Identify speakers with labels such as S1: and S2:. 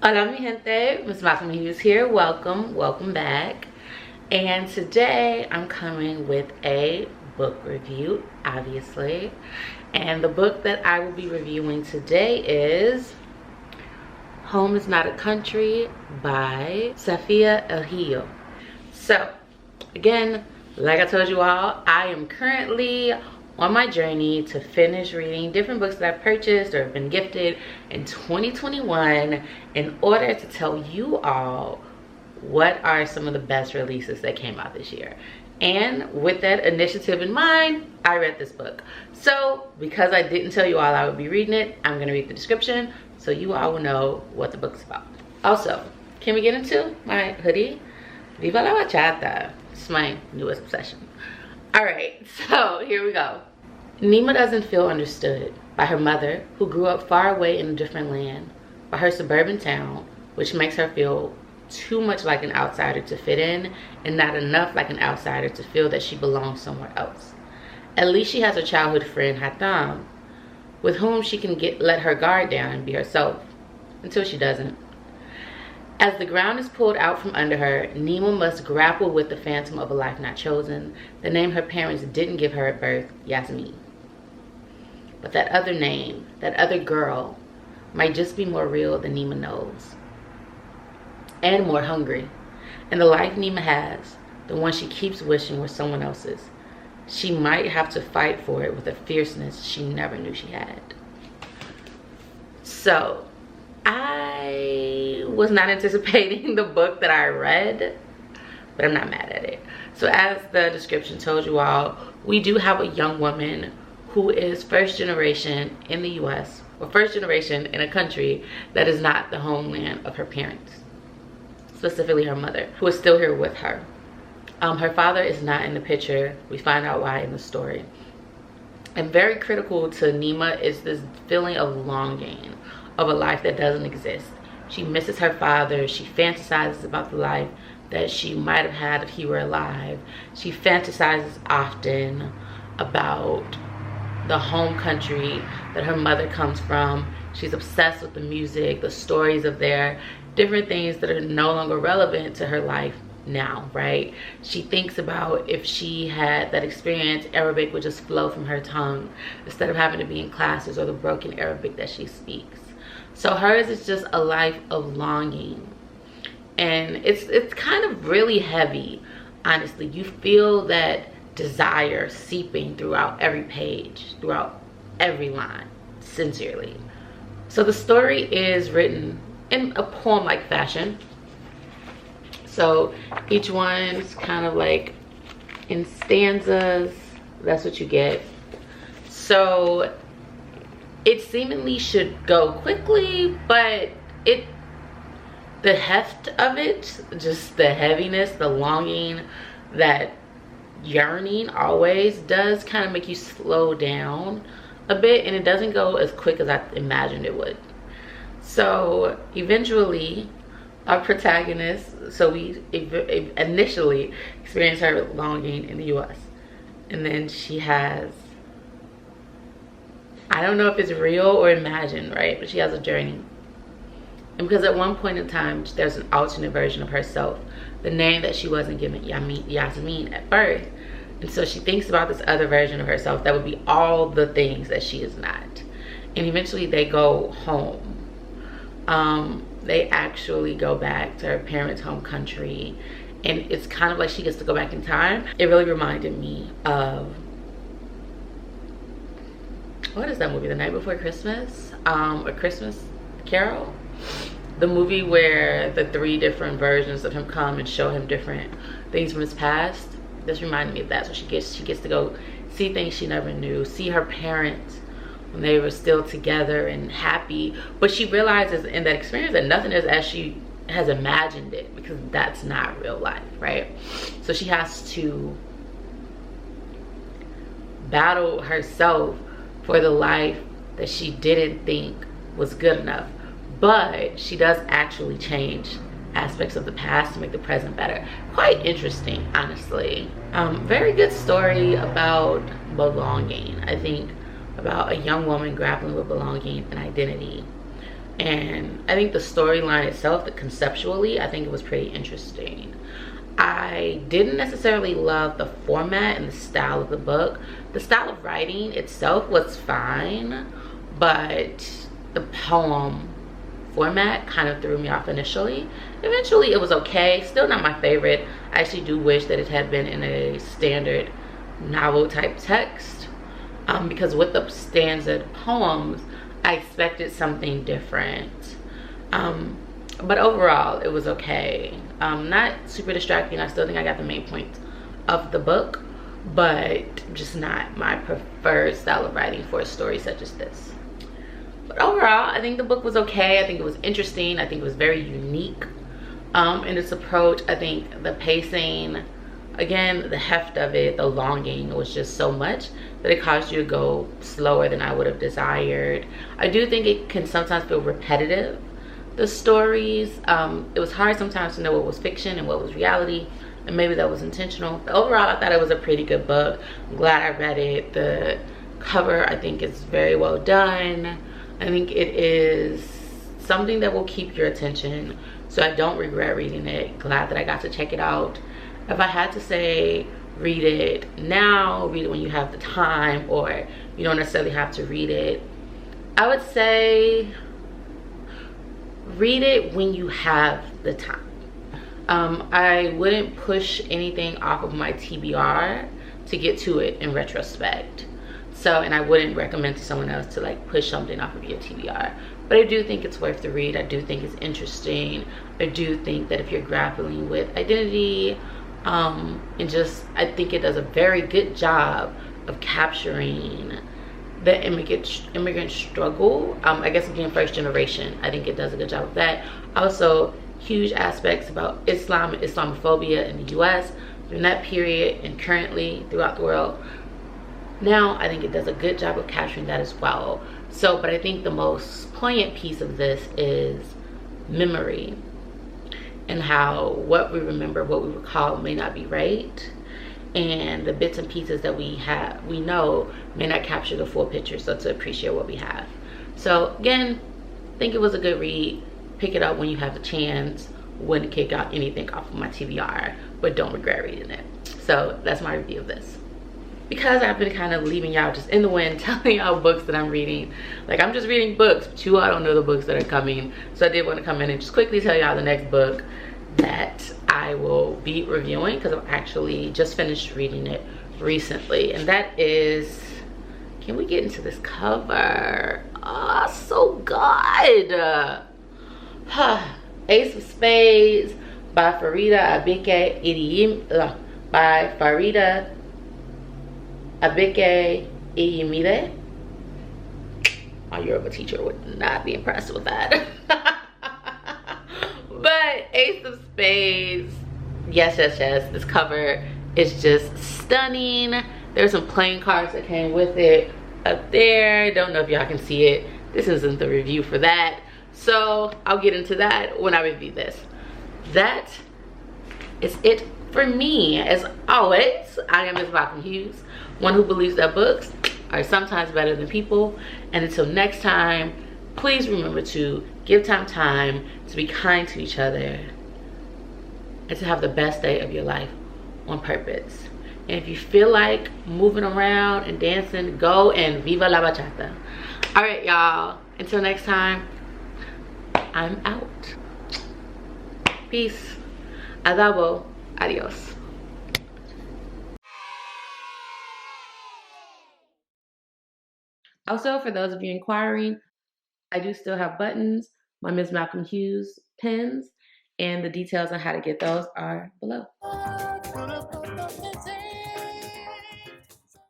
S1: Hola mi gente, MsMalcolmHughes here. Welcome back. And today I'm coming with a book review, obviously. And the book that I will be reviewing today is Home is Not a Country by Safia Elhillo. So, again, like I told you all, I am currently on my journey to finish reading different books that I've purchased or have been gifted in 2021 in order to tell you all what are some of the best releases that came out this year. And with that initiative in mind, I read this book. So because I didn't tell you all I would be reading it, I'm gonna read the description so you all will know what the book's about. Also, can we get into my hoodie? Viva la bachata. It's my newest obsession. All right, so here we go. Nima doesn't feel understood by her mother, who grew up far away in a different land, by her suburban town, which makes her feel too much like an outsider to fit in and not enough like an outsider to feel that she belongs somewhere else. At least she has a childhood friend, Hatam, with whom she can let her guard down and be herself, until she doesn't. As the ground is pulled out from under her, Nima must grapple with the phantom of a life not chosen, the name her parents didn't give her at birth, Yasmin. But that other name, that other girl, might just be more real than Nima knows. And more hungry. And the life Nima has, the one she keeps wishing was someone else's, she might have to fight for it with a fierceness she never knew she had. So, I was not anticipating the book that I read, but I'm not mad at it. So as the description told you all, we do have a young woman who is first generation in the US, or first generation in a country that is not the homeland of her parents, specifically her mother, who is still here with her. Her father is not in the picture. We find out why in the story. And very critical to Nima is this feeling of longing of a life that doesn't exist. She misses her father. She fantasizes about the life that she might have had if he were alive. She fantasizes often about the home country that her mother comes from. She's obsessed with the music, the stories of their different things that are no longer relevant to her life now, right? She thinks about if she had that experience, Arabic would just flow from her tongue instead of having to be in classes or the broken Arabic that she speaks. So hers is just a life of longing, and it's kind of really heavy, honestly. You feel that desire seeping throughout every page, throughout every line, sincerely. So the story is written in a poem-like fashion. So each one's kind of like in stanzas. That's what you get. So it seemingly should go quickly, but the heft of it, just the heaviness, the longing, that yearning always does kind of make you slow down a bit, and it doesn't go as quick as I imagined it would. So eventually our protagonist, so we initially experienced her longing in the US, and then she has, I don't know if it's real or imagined, right? But she has a journey. And because at one point in time, there's an alternate version of herself, the name that she wasn't given, Yasmin, at birth. And so she thinks about this other version of herself that would be all the things that she is not. And eventually they go home. They actually go back to her parents' home country. And it's kind of like she gets to go back in time. It really reminded me of, what is that movie, The Night Before Christmas? A Christmas Carol? The movie where the 3 different versions of him come and show him different things from his past. This reminded me of that. So she gets to go see things she never knew, see her parents when they were still together and happy. But she realizes in that experience that nothing is as she has imagined it, because that's not real life, right? So she has to battle herself for the life that she didn't think was good enough. But she does actually change aspects of the past to make the present better. Quite interesting, honestly. Very good story about belonging. I think about a young woman grappling with belonging and identity. And I think the storyline itself, conceptually, I think it was pretty interesting. I didn't necessarily love the format and the style of the book. The style of writing itself was fine, but the poem format kind of threw me off initially. Eventually it was okay, still not my favorite. I actually do wish that it had been in a standard novel type text, because with the stanza poems I expected something different. But overall it was okay. Not super distracting. I still think I got the main points of the book, but just not my preferred style of writing for a story such as this. But overall, I think the book was okay. I think it was interesting. I think it was very unique in its approach. I think the pacing, again, the heft of it, the longing was just so much that it caused you to go slower than I would have desired. I do think it can sometimes feel repetitive, the stories. It was hard sometimes to know what was fiction and what was reality, and maybe that was intentional. But overall, I thought it was a pretty good book. I'm glad I read it. The cover, I think, is very well done. I think it is something that will keep your attention, so I don't regret reading it. Glad that I got to check it out. If I had to say, read it now, read it when you have the time, or you don't necessarily have to read it, I would say read it when you have the time. I wouldn't push anything off of my TBR to get to it in retrospect. So, and I wouldn't recommend to someone else to like push something off of your TBR. But I do think it's worth the read. I do think it's interesting. I do think that if you're grappling with identity, and just, I think it does a very good job of capturing the immigrant struggle. I guess being first generation, I think it does a good job of that. Also, huge aspects about Islam and Islamophobia in the US during that period and currently throughout the world. Now, I think it does a good job of capturing that as well. So, but I think the most poignant piece of this is memory, and how what we remember, what we recall may not be right, and the bits and pieces that we know may not capture the full picture, so to appreciate what we have. So again, I think it was a good read. Pick it up when you have the chance. Wouldn't kick out anything off of my TBR, but don't regret reading it. So that's my review of this. Because I've been kind of leaving y'all just in the wind, telling y'all books that I'm reading. Like, I'm just reading books, but you all don't know the books that are coming. So I did want to come in and just quickly tell y'all the next book that I will be reviewing, because I've actually just finished reading it recently. And that is, can we get into this cover? Oh, so good. Ace of Spades by Farida Abike Iyimide. My Yoruba teacher would not be impressed with that. But Ace of Spades, yes. This cover is just stunning. There's some playing cards that came with it up there. Don't know if y'all can see it. This isn't the review for that. So I'll get into that when I review this. That is it for me. As always, I am MsMalcolmHughes, one who believes that books are sometimes better than people. And until next time, please remember to give time, to be kind to each other, and to have the best day of your life on purpose. And if you feel like moving around and dancing, go and viva la bachata. All right, y'all. Until next time, I'm out. Peace. Adabo. Adios. Also, for those of you inquiring, I do still have buttons, my Ms. Malcolm Hughes pins, and the details on how to get those are below.